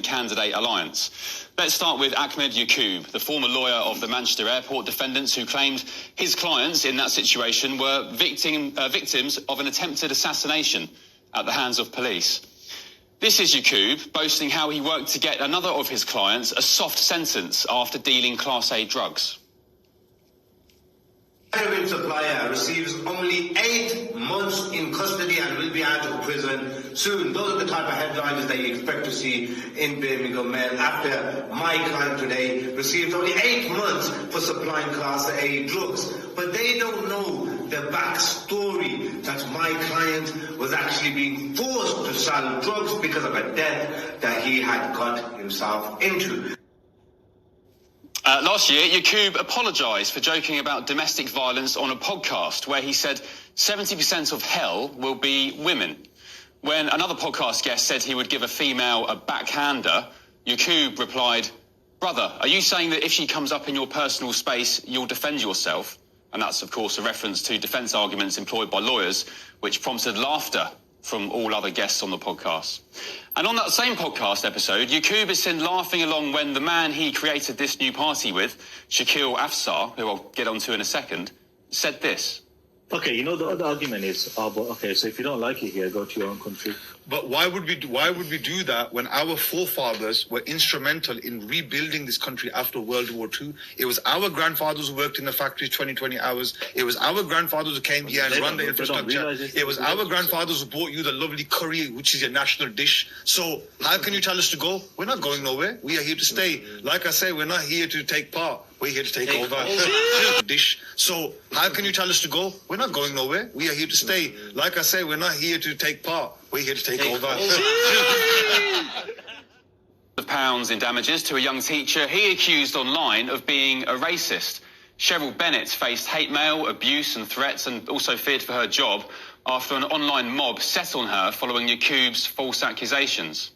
three-candidate alliance. Let's start with Ahmed Yaqub, the former lawyer of the Manchester Airport defendants who claimed his clients in that situation were victims of an attempted assassination at the hands of police. This is Yaqub boasting how he worked to get another of his clients a soft sentence after dealing Class A drugs. Heroin supplier receives only 8 months in custody and will be out of prison soon. Those are the type of headlines that you expect to see in Birmingham Mail after my client today received only 8 months for supplying Class A drugs. But they don't know the backstory that my client was actually being forced to sell drugs because of a debt that he had got himself into. Last year, Yaqub apologised for joking about domestic violence on a podcast where he said 70% of hell will be women. When another podcast guest said he would give a female a backhander, Yaqub replied, "Brother, are you saying that if she comes up in your personal space, you'll defend yourself?" And that's, of course, a reference to defence arguments employed by lawyers, which prompted laughter from all other guests on the podcast. And on that same podcast episode, Yaqub is seen laughing along when the man he created this new party with, Shakil Afsar, who I'll get onto in a second, said this. Okay, you know, the other argument is, so if you don't like it here, go to your own country. But why would we do that when our forefathers were instrumental in rebuilding this country after World War II? It was our grandfathers who worked in the factories 20 hours. It was our grandfathers who came here and run the infrastructure. It was our grandfathers who brought you the lovely curry, which is your national dish. So how can you tell us to go? We're not going nowhere. We are here to stay. Like I say, we're not here to take part. We're here to take over. Dish. So how can you tell us to go? We're not going nowhere. We are here to stay. Like I say, we're not here to take part. We're here to take over. Pounds in damages to a young teacher he accused online of being a racist. Cheryl Bennett faced hate mail, abuse and threats, and also feared for her job after an online mob set on her following Yaqub's false accusations.